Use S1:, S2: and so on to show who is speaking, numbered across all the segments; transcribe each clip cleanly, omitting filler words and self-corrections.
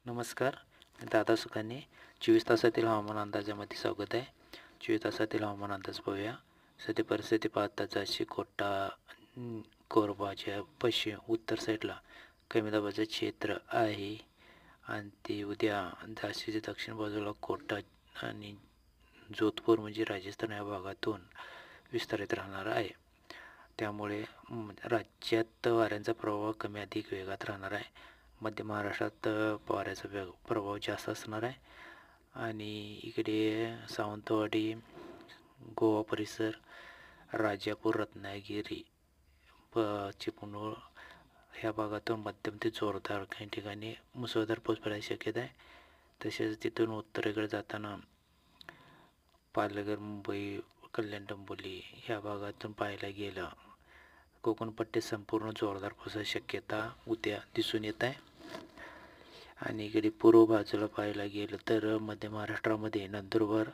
S1: नमस्कार. मी दादा सुकाने. 24 तासातील हवामान अंदाजामध्ये स्वागत आहे. 24 तासातील हवामान अंदाज पाहूया. सध्या परिस्थिती पाहता झाशी कोटा कोरबाच्या पश्चिम उत्तर साईडला कमी दाबाचं क्षेत्र आहे आणि ते उद्या झाशीच्या दक्षिण बाजूला कोटा आणि जोधपूर म्हणजे राजस्थान या भागातून विस्तारित राहणार आहे. त्यामुळे राज्यात वाऱ्यांचा प्रवाह कमी अधिक वेगात राहणार आहे. मध्य महाराष्ट्रात वाऱ्याचा प्रभाव जास्त असणार आहे आणि इकडे सावंतवाडी, गोवा परिसर, राजापूर, रत्नागिरी, चिपळूण ह्या भागातून मध्यम ते जोरदार काही ठिकाणी मुसळधार पाऊस पडायची शक्यता आहे. तसेच तिथून उत्तरेकडे जाताना पालघर, मुंबई, कल्याण, डोंबिवली ह्या भागातून पाहायला गेलं कोकणपट्टीत संपूर्ण जोरदार पावसाची शक्यता उद्या दिसून येत आहे. आणि इकडे पूर्व बाजूला पाहायला गेलं तर मध्य महाराष्ट्रामध्ये नंदुरबार,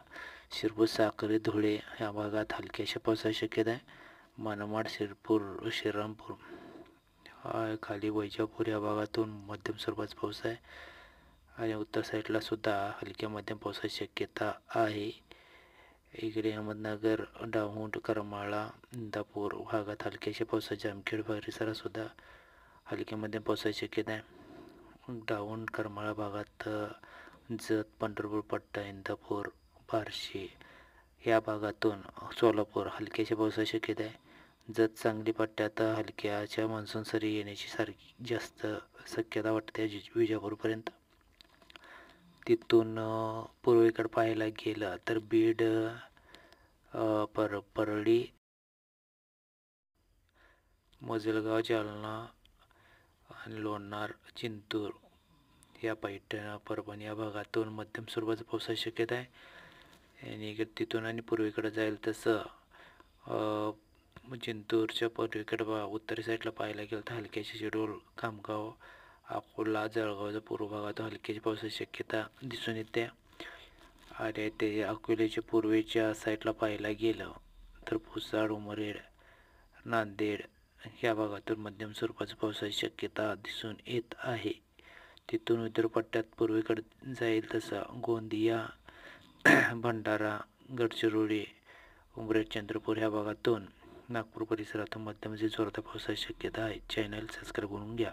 S1: शिरपूर, साक्री, धुळे ह्या भागात हलक्याशा पावसाची शक्यता आहे. मनमाड, शिरपूर, श्रीरामपूर खाली वैजापूर या भागातून मध्यम स्वरूपाचा पाऊस आहे आणि उत्तर साईडला सुद्धा हलक्या मध्यम पावसाची शक्यता आहे. इकडे अहमदनगर, दाहोद, करमाळा, इंदापूर भागात हलक्याशा पावसाच्या जामखेड परिसरातसुद्धा हलक्या मध्यम पावसाची शक्यता आहे. दाहोद, करमाळा भागात जत, पंढरपूर पट्टा, इंदापूर, बार्शी या भागातून सोलापूर हलक्याशा पावसाची शक्यता आहे. जत, सांगली पट्ट्यात हलक्याच्या मान्सून सरी येण्याची सारखी जास्त शक्यता वाटते विजापूरपर्यंत. तिथून पूर्वेकडे पाहायला गेलं तर बीड, परळी, मजलगाव, जालना आणि लोणार, चिंतूर या पैठण, परभणी या भागातून मध्यम स्वरूपाचा पावसाची शक्यता आहे. आणि इकडे तिथून आणि पूर्वेकडे जाईल तसं चिंतूरच्या पूर्वेकडे उत्तरी साईडला पाहायला गेलं तर हलक्याचे शेड्यूल, खामगाव, अकोला, जळगावच्या पूर्व भागातून हलक्याची पावसाची शक्यता दिसून येते. आणि ते अकोल्याच्या पूर्वेच्या साईडला पाहायला गेलं तर पुसाड, उमरेड, नांदेड या भागातून मध्यम स्वरूपाचा पावसाची शक्यता दिसून येत आहे. तिथून उत्तर पट्ट्यात पूर्वेकडे जाईल तसं गोंदिया, भंडारा, गडचिरोली, उमरेड, चंद्रपूर ह्या भागातून नागपूर परिसरातून मध्यम जे जोरदार पावसाची शक्यता आहे. चॅनल सबस्क्राईब करून घ्या.